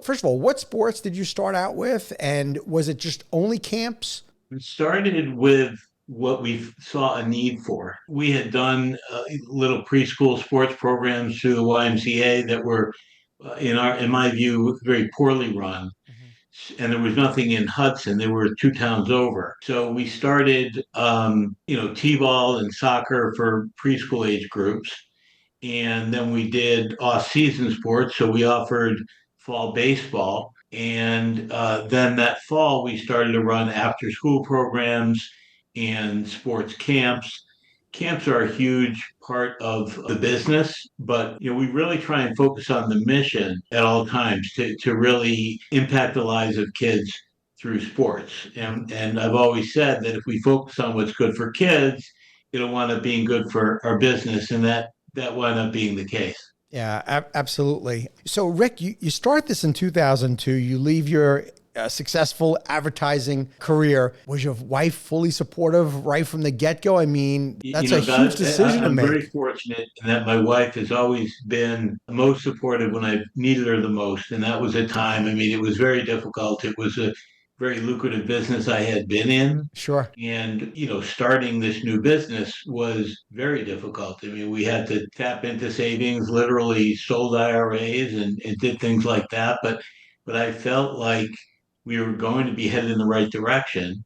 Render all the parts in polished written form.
First of all, what sports did you start out with? And was it just only camps? It started with what we saw a need for. We had done little preschool sports programs through the YMCA that were, in my view, very poorly run, Mhm. and there was nothing in Hudson. They were two towns over. So we started, t-ball and soccer for preschool age groups, and then we did off-season sports. So we offered fall baseball, and then that fall we started to run after-school programs and sports camps. Camps are a huge part of the business, but we really try and focus on the mission at all times to really impact the lives of kids through sports. And I've always said that if we focus on what's good for kids, it'll wind up being good for our business, and that wound up being the case. Yeah, absolutely. So, Rick, you start this in 2002. You leave your successful advertising career. Was your wife fully supportive right from the get go? I mean, that's a huge God, decision to I'm very make. fortunate in that my wife has always been most supportive when I've needed her the most. And that was a time, I mean, it was very difficult. It was a very lucrative business I had been in. Sure. And, starting this new business was very difficult. I mean, we had to tap into savings, literally sold IRAs and did things like that. But I felt like we were going to be headed in the right direction.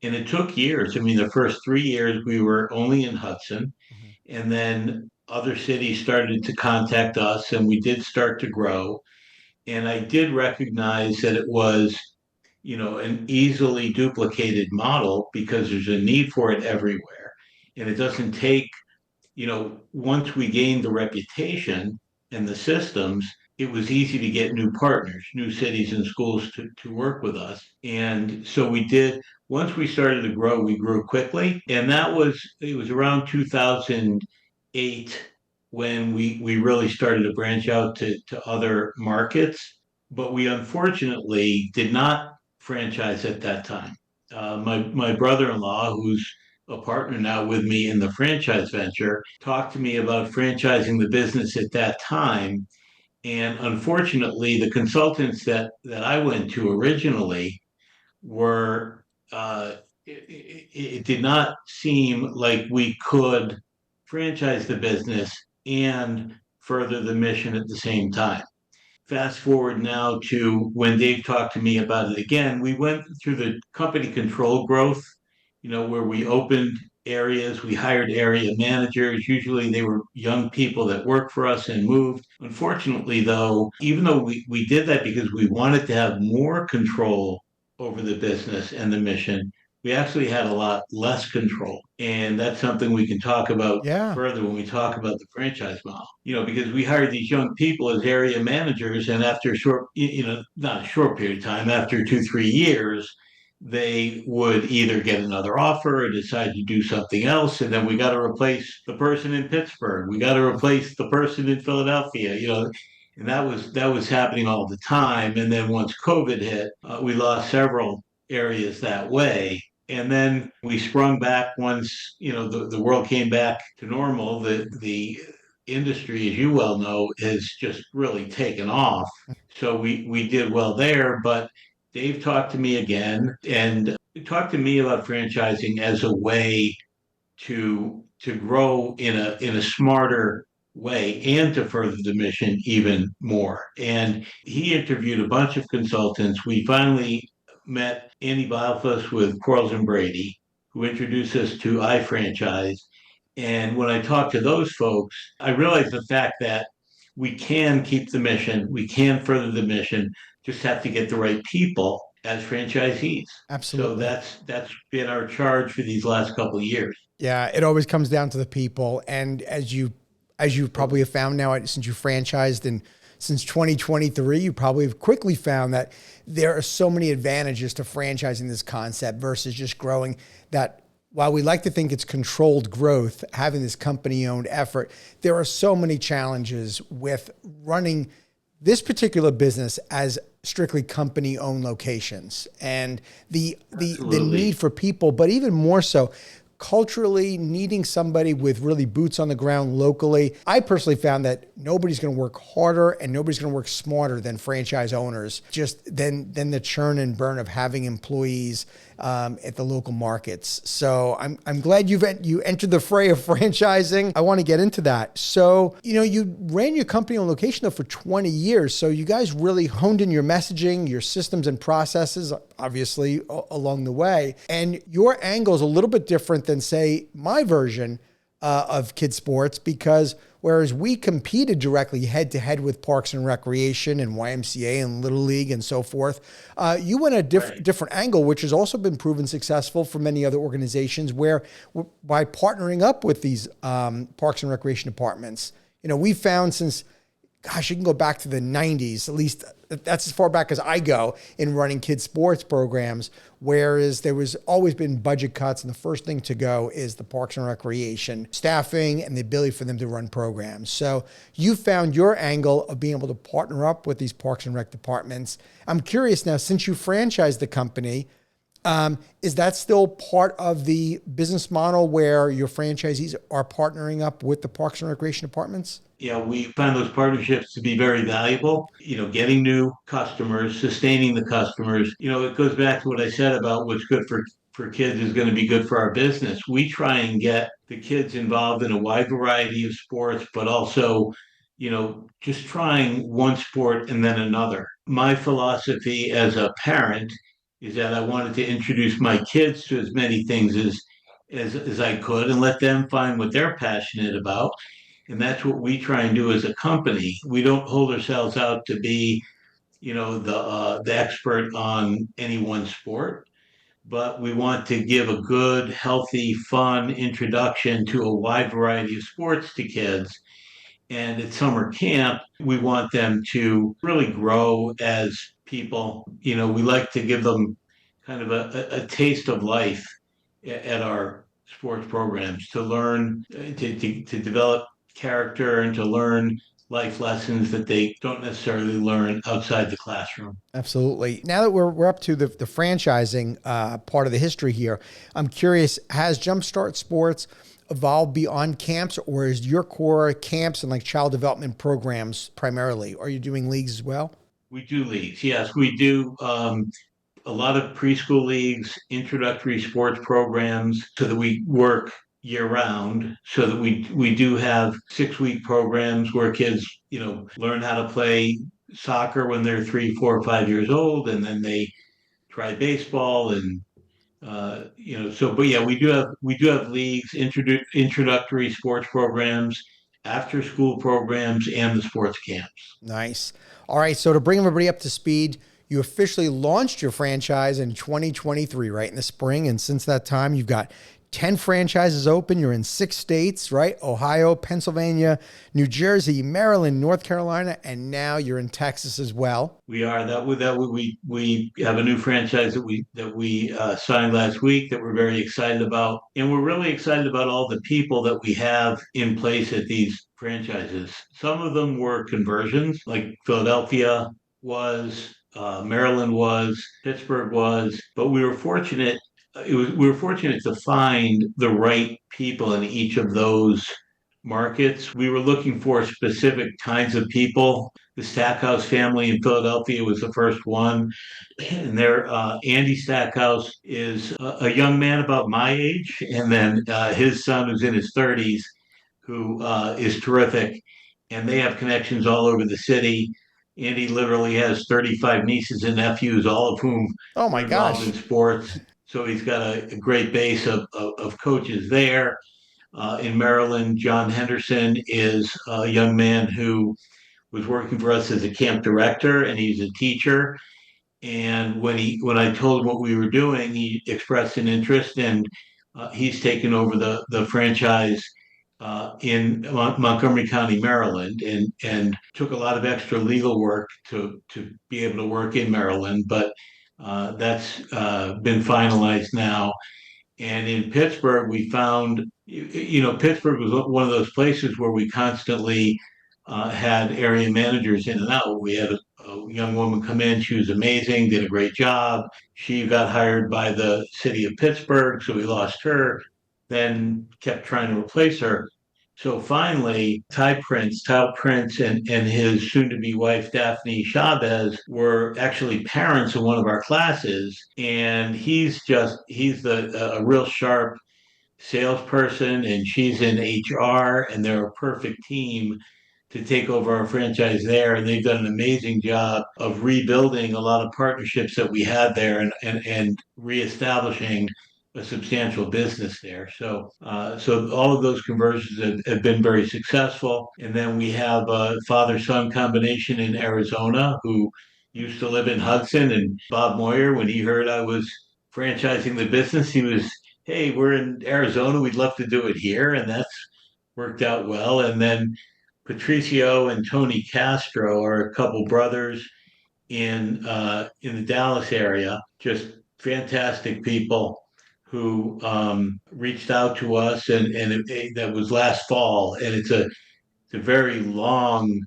And it took years. I mean, the first 3 years we were only in Hudson, Mhm. and then other cities started to contact us, and we did start to grow. And I did recognize that it was, an easily duplicated model because there's a need for it everywhere. And it doesn't take, once we gained the reputation and the systems, it was easy to get new partners, new cities and schools to work with us. And so we did, once we started to grow, we grew quickly. And it was around 2008 when we really started to branch out to other markets. But we unfortunately did not franchise at that time. My brother-in-law, who's a partner now with me in the franchise venture, talked to me about franchising the business at that time. And unfortunately, the consultants that I went to originally were, it did not seem like we could franchise the business and further the mission at the same time. Fast forward now to when Dave talked to me about it again, we went through the company control growth, where we opened areas, we hired area managers. Usually they were young people that worked for us and moved. Unfortunately, though, even though we did that because we wanted to have more control over the business and the mission, we actually had a lot less control. And that's something we can talk about Yeah. further when we talk about the franchise model. Because we hired these young people as area managers, and after a short, not a short period of time, after 2, 3 years, they would either get another offer or decide to do something else. And then we got to replace the person in Pittsburgh. We got to replace the person in Philadelphia, and that was happening all the time. And then once COVID hit, we lost several areas that way. And then we sprung back once, the world came back to normal. The industry, as you well know, has just really taken off. So we did well there, but Dave talked to me again and talked to me about franchising as a way to grow in a smarter way and to further the mission even more. And he interviewed a bunch of consultants. We finally met Andy Bilefus with Quarles and Brady, who introduced us to iFranchise. And when I talked to those folks, I realized the fact that we can keep the mission, we can further the mission, just have to get the right people as franchisees. So Absolutely. that's been our charge for these last couple of years. Yeah, it always comes down to the people. And as you probably have found now, since you franchised and since 2023, you probably have quickly found that there are so many advantages to franchising this concept versus just growing that. While we like to think it's controlled growth, having this company owned effort, there are so many challenges with running this particular business as strictly company owned locations and the Absolutely. need for people, but even more so culturally needing somebody with really boots on the ground locally. I personally found that nobody's going to work harder and nobody's going to work smarter than franchise owners, just than the churn and burn of having employees at the local markets. So I'm glad you entered the fray of franchising. I want to get into that. So, you ran your company on location though for 20 years. So you guys really honed in your messaging, your systems and processes, obviously along the way. And your angle is a little bit different than, say, my version of kids sports, because whereas we competed directly head to head with Parks and Recreation and YMCA and Little League and so forth, you went a different angle, which has also been proven successful for many other organizations, where by partnering up with these Parks and Recreation departments, we found since, gosh, you can go back to the 90s, at least that's as far back as I go in running kids sports programs, whereas there was always been budget cuts. And the first thing to go is the Parks and Recreation staffing and the ability for them to run programs. So you found your angle of being able to partner up with these Parks and Rec departments. I'm curious now, since you franchised the company, is that still part of the business model where your franchisees are partnering up with the Parks and Recreation departments? Yeah, we find those partnerships to be very valuable. Getting new customers, sustaining the customers. It goes back to what I said about what's good for kids is going to be good for our business. We try and get the kids involved in a wide variety of sports, but also, just trying one sport and then another. My philosophy as a parent is that I wanted to introduce my kids to as many things as I could and let them find what they're passionate about. And that's what we try and do as a company. We don't hold ourselves out to be, the expert on any one sport, but we want to give a good, healthy, fun introduction to a wide variety of sports to kids. And at summer camp, we want them to really grow as people. We like to give them kind of a taste of life at our sports programs to learn, to develop character and to learn life lessons that they don't necessarily learn outside the classroom. Absolutely. Now that we're up to the franchising part of the history here, I'm curious, has Jumpstart Sports evolved beyond camps, or is your core camps and like child development programs primarily? Are you doing leagues as well? We do leagues, yes, we do. A lot of preschool leagues, introductory sports programs, so that we work year round, so that we do have 6-week programs where kids, learn how to play soccer when they're 3, 4, 5 years old, and then they try baseball and but yeah, we do have leagues, introductory sports programs, after school programs, and the sports camps. Nice. All right. So to bring everybody up to speed, you officially launched your franchise in 2023, right in the spring. And since that time, you've got 10 franchises open. You're in 6 states, right? Ohio, Pennsylvania, New Jersey, Maryland, North Carolina, and now you're in Texas as well. We are we have a new franchise that we signed last week that we're very excited about, and we're really excited about all the people that we have in place at these franchises. Some of them were conversions, like Philadelphia was, Maryland was, Pittsburgh was, but we were fortunate to find the right people in each of those markets. We were looking for specific kinds of people. The Stackhouse family in Philadelphia was the first one, and Andy Stackhouse is a young man about my age, and then his son, who's in his 30s, who is terrific, and they have connections all over the city. Andy literally has 35 nieces and nephews, all of whom Oh are my involved gosh. in sports. So he's got a great base of coaches there. In Maryland, John Henderson is a young man who was working for us as a camp director, and he's a teacher. And when I told him what we were doing, he expressed an interest, and he's taken over the franchise in Montgomery County, Maryland, and took a lot of extra legal work to be able to work in Maryland, but that's been finalized now. And in Pittsburgh, we found, Pittsburgh was one of those places where we constantly had area managers in and out. We had a young woman come in. She was amazing, did a great job. She got hired by the city of Pittsburgh, so we lost her. then kept trying to replace her. So finally, Tyle Prince and his soon to be wife, Daphne Chavez, were actually parents in one of our classes. And he's a real sharp salesperson, and she's in HR, and they're a perfect team to take over our franchise there. And they've done an amazing job of rebuilding a lot of partnerships that we had there and reestablishing a substantial business there. So all of those conversions have been very successful. And then we have a father-son combination in Arizona who used to live in Hudson. And Bob Moyer, when he heard I was franchising the business, he was, hey, we're in Arizona. We'd love to do it here. And that's worked out well. And then Patricio and Tony Castro are a couple brothers in the Dallas area, just fantastic people who reached out to us, that was last fall, and it's a very long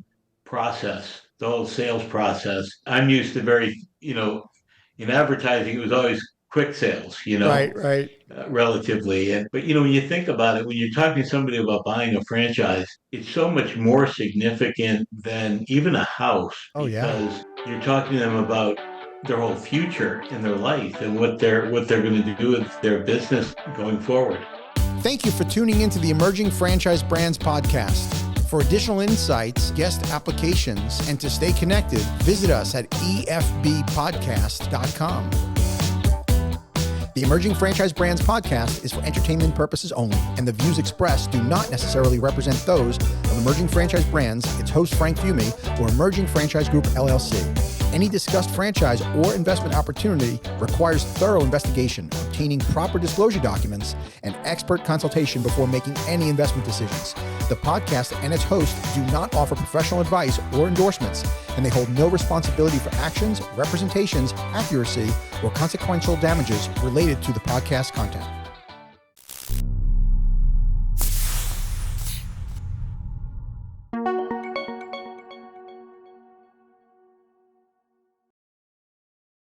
process, the whole sales process. I'm used to in advertising, it was always quick sales, Right, right. relatively. But when you think about it, when you're talking to somebody about buying a franchise, it's so much more significant than even a house Oh, yeah. because you're talking to them about their whole future in their life and what they're going to do with their business going forward. Thank you for tuning into the Emerging Franchise Brands podcast. For additional insights, guest applications, and to stay connected, visit us at efbpodcast.com. The Emerging Franchise Brands podcast is for entertainment purposes only, and the views expressed do not necessarily represent those of Emerging Franchise Brands, its host Frank Fumey, or Emerging Franchise Group, LLC. Any discussed franchise or investment opportunity requires thorough investigation, obtaining proper disclosure documents, and expert consultation before making any investment decisions. The podcast and its host do not offer professional advice or endorsements, and they hold no responsibility for actions, representations, accuracy, or consequential damages related to the podcast content.